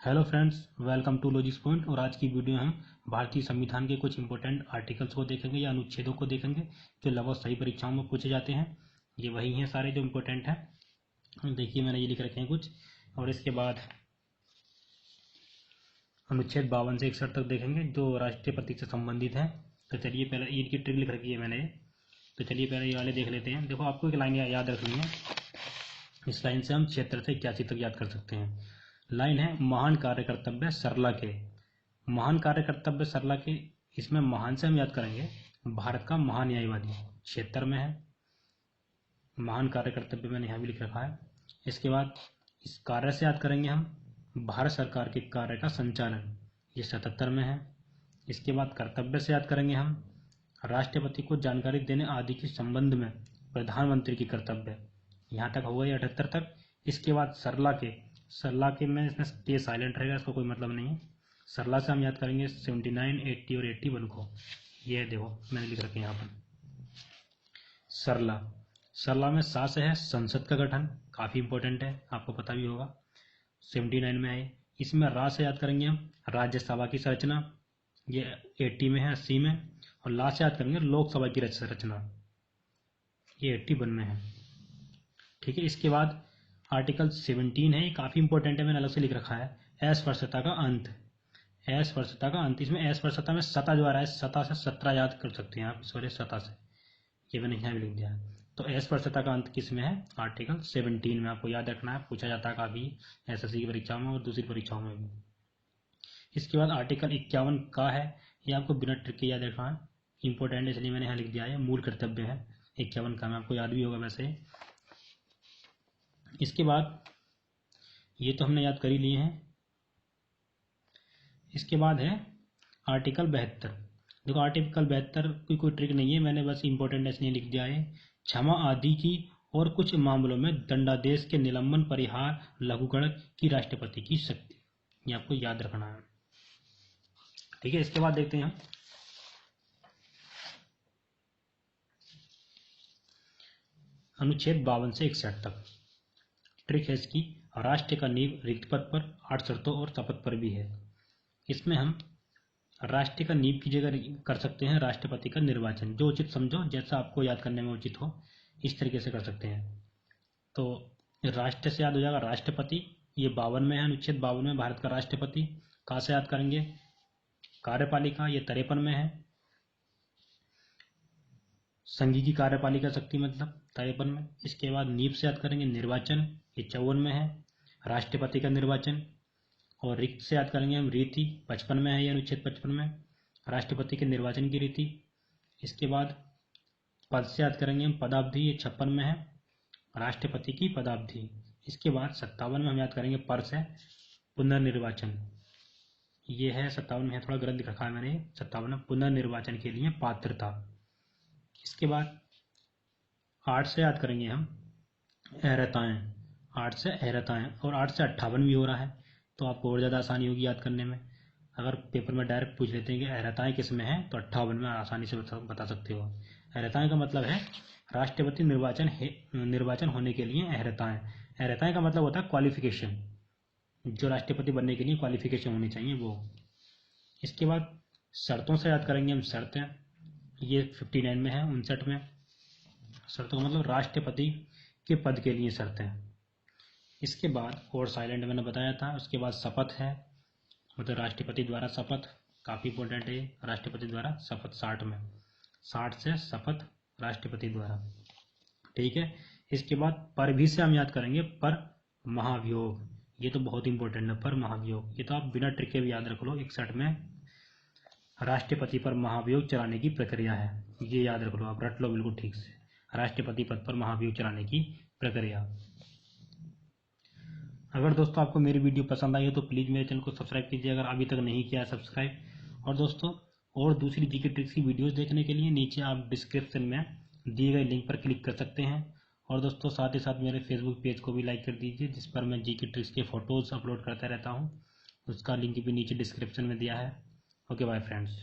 Hello friends, welcome to logics point. और आज की वीडियो हम भारतीय संविधान के कुछ इंपॉर्टेंट आर्टिकल्स को देखेंगे या अनुच्छेदों को देखेंगे जो लगभग सही परीक्षाओं में पूछे जाते हैं। ये वही हैं सारे जो इम्पोर्टेंट हैं। देखिए मैंने ये लिख रखे हैं कुछ, और इसके बाद अनुच्छेद 52 से 61 तक देखेंगे जो राष्ट्रपति से संबंधित है। तो चलिए पहले ईद की ट्रिक लिख रखी है मैंने, तो चलिए पहले ये वाले देख लेते हैं। देखो आपको एक लाइन याद रखनी है, इस लाइन से हम 76 से 81 तक याद कर सकते हैं। लाइन है, महान कार्य कर्तव्य सरला के। महान कार्य कर्तव्य सरला के, इसमें महान से हम याद करेंगे भारत का महान न्यायवादी, 76 में है। महान कार्य कर्तव्य मैंने यहाँ भी लिख रखा है। इसके बाद इस कार्य से याद करेंगे हम भारत सरकार के कार्य का संचालन, ये 77 में है। इसके बाद कर्तव्य से याद करेंगे हम राष्ट्रपति को जानकारी देने आदि के संबंध में प्रधानमंत्री की कर्तव्य, यहाँ तक होगा ये 78 तक। इसके बाद सरला के में इसमें ये साइलेंट रहेगा, इसको कोई मतलब नहीं है। सरला से हम याद करेंगे 79, 80 और 81 को। ये देखो मैंने लिख रखे हैं यहाँ पर सरला में सा से है संसद का गठन, काफ़ी इंपॉर्टेंट है, आपको पता भी होगा। 79 में है। इसमें रा से याद करेंगे हम राज्यसभा की संरचना, ये 80 में है, 80 में। और ला से याद करेंगे लोकसभा की संरचना, ये 81 में है। ठीक है। इसके बाद आर्टिकल 17 है, ये काफ़ी इंपॉर्टेंट है, मैंने अलग से लिख रखा है, अस्पृश्यता का अंत। अस्पृश्यता का अंत, इसमें अस्पृश्यता में सता जो आ रहा है, सता से 17 याद कर सकते हैं आप, सॉरी सता से, ये मैंने यहाँ भी लिख दिया है। तो अस्पृश्यता का अंत किस में है? आर्टिकल 17 में। आपको याद रखना है, पूछा जाता है काफ़ी एसएससी की परीक्षाओं में और दूसरी परीक्षाओं में भी। इसके बाद आर्टिकल 51 का है, ये आपको बिना ट्रिक के याद रखना है, इंपॉर्टेंट इसलिए मैंने यहाँ लिख दिया है, मूल कर्तव्य है 51 का, में आपको याद भी होगा वैसे। इसके बाद ये तो हमने याद कर ही लिए हैं। इसके बाद है आर्टिकल 72। देखो आर्टिकल 72 की कोई ट्रिक नहीं है, मैंने बस इंपॉर्टेंट इसलिए लिख दिया है, क्षमा आदि की और कुछ मामलों में दंडादेश के निलंबन परिहार लघुकरण की राष्ट्रपति की शक्ति, ये आपको याद रखना है। ठीक है। इसके बाद देखते हैं अनुच्छेद 52 से 61 तक। ट्रिक है इसकी, राष्ट्र का नींव रिक्त पद पर 8 शर्तों और शपथ पर भी है। इसमें हम राष्ट्र का नींव की जगह कर सकते हैं राष्ट्रपति का निर्वाचन, जो उचित समझो, जैसा आपको याद करने में उचित हो, इस तरीके से कर सकते हैं। तो राष्ट्र से याद हो जाएगा राष्ट्रपति, ये 52 में है, अनुच्छेद 52 में भारत का राष्ट्रपति। कहाँ से याद करेंगे? कार्यपालिका, ये 53 में है। संघीय की कार्यपालिका शक्ति मतलब 53 में। इसके बाद नींव से याद करेंगे निर्वाचन, ये 54 में है, राष्ट्रपति का निर्वाचन। और रिक्त से याद करेंगे हम रीति, 55 में है, ये अनुच्छेद 55 में, राष्ट्रपति के निर्वाचन की रीति। इसके बाद पद से याद करेंगे हम पदावधि, ये 56 में है, राष्ट्रपति की पदावधि। इसके बाद 57 में हम याद करेंगे पर से पुनर्निर्वाचन, ये है 57 में है, थोड़ा गलत लिख रखा है मैंने, 57 में पुनर्निर्वाचन के लिए पात्रता। इसके बाद 8 से याद करेंगे हम अहर्ताएँ, 8 से अहर्ताएँ, और 8 से 58 भी हो रहा है, तो आपको और ज़्यादा आसानी होगी याद करने में। अगर पेपर में डायरेक्ट पूछ लेते हैं कि अहर्ताएँ किस में है, तो 58 में आसानी से बता सकते हो। अहर्ताएँ का मतलब है राष्ट्रपति निर्वाचन होने के लिए अहर्ताएँ। अहर्ताएँ का मतलब होता है क्वालिफिकेशन, जो राष्ट्रपति बनने के लिए क्वालिफिकेशन होनी चाहिए वो। इसके बाद शर्तों से याद करेंगे हम शर्तें, ये 59 में है, 59 में। शर्तों का मतलब राष्ट्रपति के पद के लिए शर्तें। इसके बाद और साइलेंट मैंने बताया था। उसके बाद शपथ है, मतलब राष्ट्रपति द्वारा शपथ, काफ़ी इंपॉर्टेंट है, राष्ट्रपति द्वारा शपथ 60 में, 60 से शपथ राष्ट्रपति द्वारा। ठीक है। इसके बाद पर भी से हम याद करेंगे पर महाभियोग, ये तो बहुत इंपॉर्टेंट है, पर महाभियोग, ये तो आप बिना ट्रिक के भी याद रख लो। 61 में राष्ट्रपति पर महाभियोग चलाने की प्रक्रिया है, ये याद रख लो, आप रट लो बिल्कुल ठीक से, राष्ट्रपति पद पर महाभियोग चलाने की प्रक्रिया। अगर दोस्तों आपको मेरी वीडियो पसंद आई हो तो प्लीज़ मेरे चैनल को सब्सक्राइब कीजिए, अगर अभी तक नहीं किया है सब्सक्राइब। और दोस्तों और दूसरी जीके ट्रिक्स की वीडियोस देखने के लिए नीचे आप डिस्क्रिप्शन में दिए गए लिंक पर क्लिक कर सकते हैं। और दोस्तों साथ ही साथ मेरे फेसबुक पेज को भी लाइक कर दीजिए, जिस पर मैं जीके ट्रिक्स के फ़ोटोज़ अपलोड करता रहता हूँ, उसका लिंक भी नीचे डिस्क्रिप्शन में दिया है। Okay bye friends.